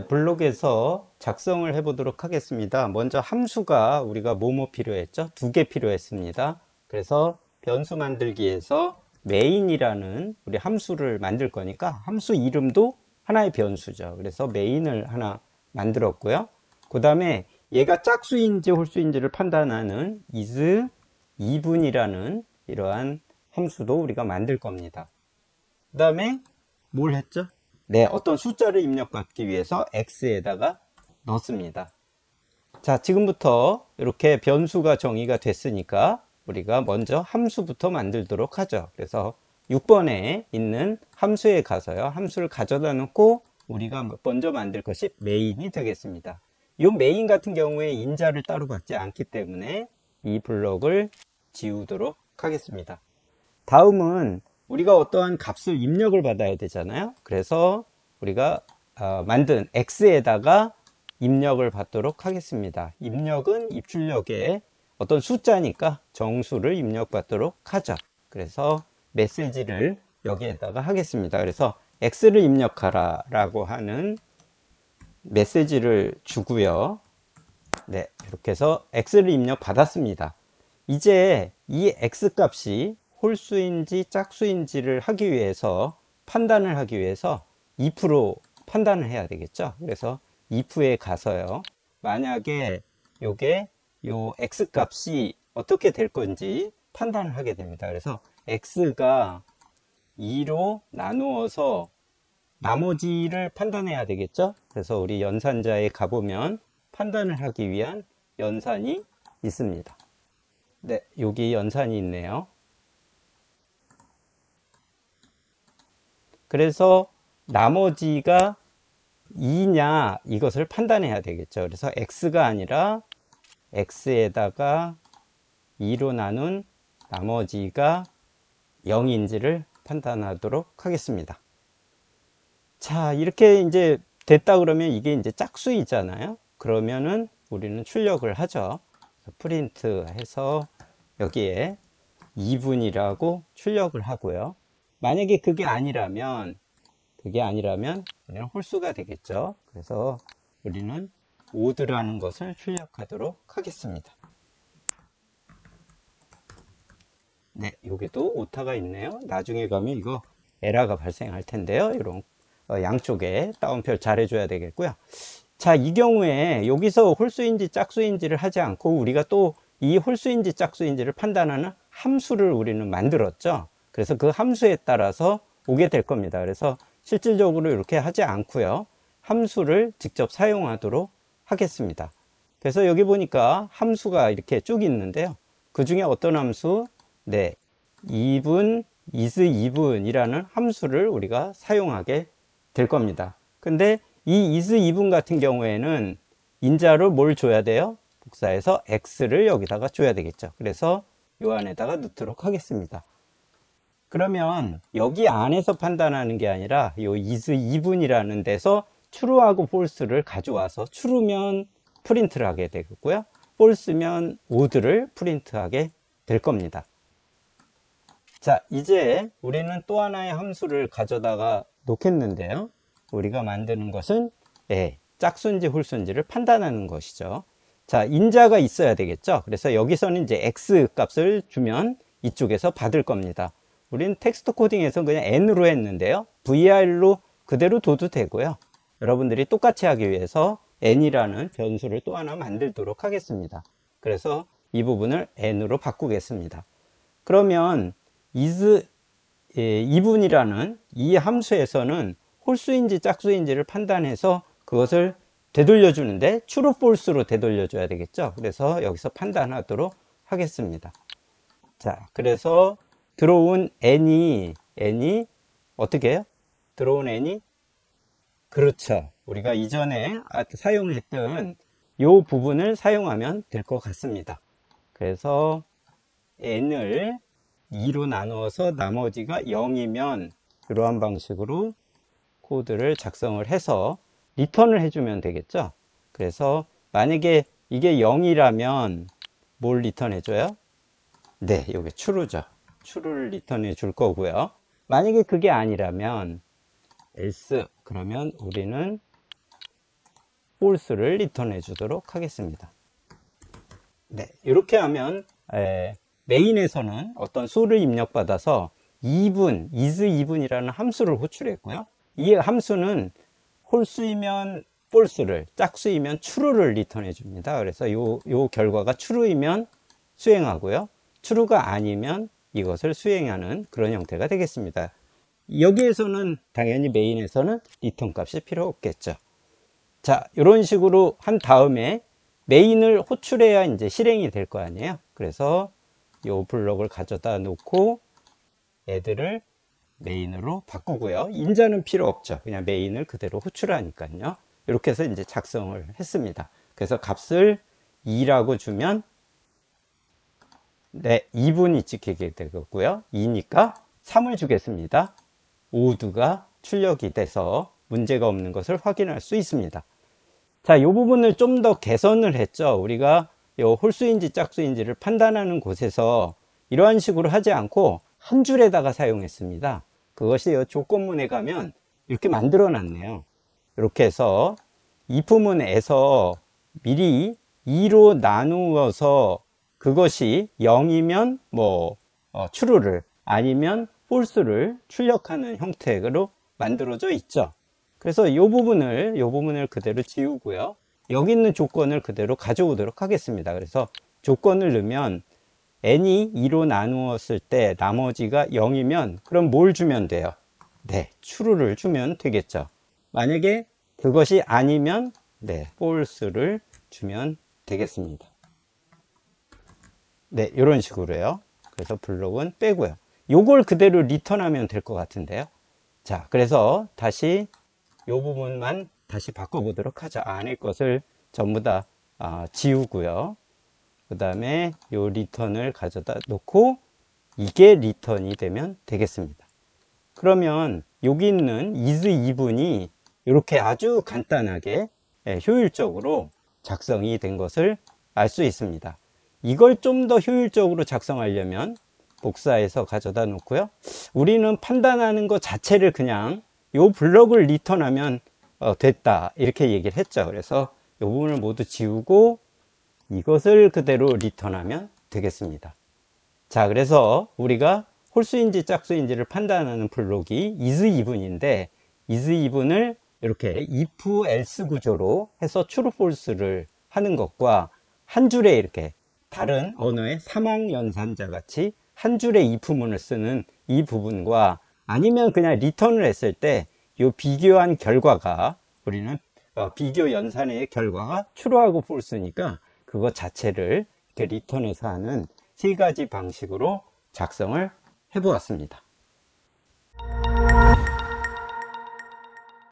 이제 블록에서 작성을 해 보도록 하겠습니다. 먼저 함수가 우리가 뭐뭐 필요했죠? 두 개 필요했습니다. 그래서 변수 만들기에서 메인이라는 우리 함수를 만들 거니까 함수 이름도 하나의 변수죠. 그래서 메인을 하나 만들었고요. 그 다음에 얘가 짝수인지 홀수인지를 판단하는 is 이분이라는 이러한 함수도 우리가 만들 겁니다. 그 다음에 뭘 했죠? 네, 어떤 숫자를 입력받기 위해서 x에다가 넣습니다. 자, 지금부터 이렇게 변수가 정의가 됐으니까 우리가 먼저 함수부터 만들도록 하죠. 그래서 6번에 있는 함수에 가서요. 함수를 가져다 놓고 우리가 먼저 만들 것이 메인이 되겠습니다. 이 메인 같은 경우에 인자를 따로 받지 않기 때문에 이 블록을 지우도록 하겠습니다. 다음은 우리가 어떠한 값을 입력을 받아야 되잖아요. 그래서 우리가 만든 x에다가 입력을 받도록 하겠습니다. 입력은 입출력에 어떤 숫자니까 정수를 입력받도록 하죠. 그래서 메시지를 여기에다가 하겠습니다. 그래서 x를 입력하라 라고 하는 메시지를 주고요. 네, 이렇게 해서 x를 입력 받았습니다. 이제 이 x 값이 홀수인지 짝수인지를 하기 위해서 판단을 하기 위해서 if로 판단을 해야 되겠죠. 그래서 if에 가서요. 만약에 요게 요 x 값이 어떻게 될 건지 판단을 하게 됩니다. 그래서 x가 2로 나누어서 나머지를 판단해야 되겠죠. 그래서 우리 연산자에 가보면 판단을 하기 위한 연산이 있습니다. 네, 여기 연산이 있네요. 그래서 나머지가 2냐 이것을 판단해야 되겠죠. 그래서 x가 아니라 x에다가 2로 나눈 나머지가 0인지를 판단하도록 하겠습니다. 자, 이렇게 이제 됐다 그러면 이게 이제 짝수이잖아요. 그러면은 우리는 출력을 하죠. 프린트 해서 여기에 2분이라고 출력을 하고요. 만약에 그게 아니라면 우리는 홀수가 되겠죠. 그래서 우리는 odd라는 것을 출력하도록 하겠습니다. 네, 여기도 오타가 있네요. 나중에 가면 이거 에러가 발생할 텐데요. 이런 양쪽에 따옴표 잘 해줘야 되겠고요. 자, 이 경우에 여기서 홀수인지 짝수인지를 하지 않고 우리가 또 이 홀수인지 짝수인지를 판단하는 함수를 우리는 만들었죠. 그래서 그 함수에 따라서 오게 될 겁니다. 그래서 실질적으로 이렇게 하지 않고요. 함수를 직접 사용하도록 하겠습니다. 그래서 여기 보니까 함수가 이렇게 쭉 있는데요. 그 중에 어떤 함수? 네, 2분, is 2분이라는 함수를 우리가 사용하게 될 겁니다. 근데 이 is 2분 같은 경우에는 인자로 뭘 줘야 돼요? 복사해서 x를 여기다가 줘야 되겠죠. 그래서 요 안에다가 넣도록 하겠습니다. 그러면 여기 안에서 판단하는 게 아니라 요 is 2분이라는 데서 true하고 false를 가져와서 true면 프린트를 하게 되겠고요. false면 odd를 프린트하게 될 겁니다. 자, 이제 우리는 또 하나의 함수를 가져다가 놓겠는데요. 우리가 만드는 것은 짝수인지 홀수인지를 판단하는 것이죠. 자, 인자가 있어야 되겠죠. 그래서 여기서는 이제 x 값을 주면 이쪽에서 받을 겁니다. 우리는 텍스트 코딩에서 그냥 n으로 했는데요. vir로 그대로 둬도 되고요. 여러분들이 똑같이 하기 위해서 n이라는 변수를 또 하나 만들도록 하겠습니다. 그래서 이 부분을 n으로 바꾸겠습니다. 그러면 is 2분이라는 이 함수에서는 홀수인지 짝수인지를 판단해서 그것을 되돌려 주는데 true false로 되돌려 줘야 되겠죠. 그래서 여기서 판단하도록 하겠습니다. 자, 그래서 들어온 n이 어떻게 해요? 들어온 n이 그렇죠. 우리가 이전에 사용했던 이 부분을 사용하면 될 것 같습니다. 그래서 n을 2로 나누어서 나머지가 0이면 이러한 방식으로 코드를 작성을 해서 리턴을 해주면 되겠죠. 그래서 만약에 이게 0이라면 뭘 리턴해줘요? 네, 여기 true죠. true를 리턴해 줄 거고요. 만약에 그게 아니라면 else 그러면 우리는 false를 리턴해 주도록 하겠습니다. 네, 이렇게 하면 메인에서는 어떤 수를 입력받아서 even, is even이라는 함수를 호출했고요. 이 함수는 홀수이면 false를, 짝수이면 true를 리턴해 줍니다. 그래서 요 결과가 true이면 수행하고요. true가 아니면 이것을 수행하는 그런 형태가 되겠습니다. 여기에서는 당연히 메인에서는 리턴 값이 필요 없겠죠. 자, 이런 식으로 한 다음에 메인을 호출해야 이제 실행이 될 거 아니에요. 그래서 이 블럭을 가져다 놓고 애들을 메인으로 바꾸고요. 인자는 필요 없죠. 그냥 메인을 그대로 호출하니까요. 이렇게 해서 이제 작성을 했습니다. 그래서 값을 2라고 주면 네, 2분이 찍히게 되겠고요. 2니까 3을 주겠습니다. 모두가 출력이 돼서 문제가 없는 것을 확인할 수 있습니다. 자, 이 부분을 좀 더 개선을 했죠. 우리가 요 홀수인지 짝수인지를 판단하는 곳에서 이러한 식으로 하지 않고 한 줄에다가 사용했습니다. 그것이 요 조건문에 가면 이렇게 만들어 놨네요. 이렇게 해서 if문에서 미리 2로 나누어서 그것이 0이면 true를 아니면 false를 출력하는 형태로 만들어져 있죠. 그래서 이 부분을 그대로 지우고요. 여기 있는 조건을 그대로 가져오도록 하겠습니다. 그래서 조건을 넣으면 n이 2로 나누었을 때 나머지가 0이면 그럼 뭘 주면 돼요? 네, true를 주면 되겠죠. 만약에 그것이 아니면 네, false를 주면 되겠습니다. 네, 이런 식으로요. 그래서 블록은 빼고요. 요걸 그대로 리턴하면 될 것 같은데요. 자, 그래서 다시 요 부분만 다시 바꿔보도록 하죠. 안에 것을 전부 다 지우고요. 그 다음에 요 리턴을 가져다 놓고 이게 리턴이 되면 되겠습니다. 그러면 여기 있는 is even이 이렇게 아주 간단하게 효율적으로 작성이 된 것을 알 수 있습니다. 이걸 좀 더 효율적으로 작성하려면 복사해서 가져다 놓고요. 우리는 판단하는 것 자체를 그냥 요 블럭을 리턴하면 됐다 이렇게 얘기를 했죠. 그래서 이 부분을 모두 지우고 이것을 그대로 리턴하면 되겠습니다. 자, 그래서 우리가 홀수인지 짝수인지를 판단하는 블록이 is even인데 is even을 이렇게 if else 구조로 해서 true false를 하는 것과 한 줄에 이렇게 다른 언어의 사망 연산자 같이 한 줄에 if문을 쓰는 이 부분과 아니면 그냥 리턴을 했을 때 이 비교한 결과가 우리는 비교 연산의 결과가 true하고 false니까 그것 자체를 이렇게 리턴해서 하는 세 가지 방식으로 작성을 해 보았습니다.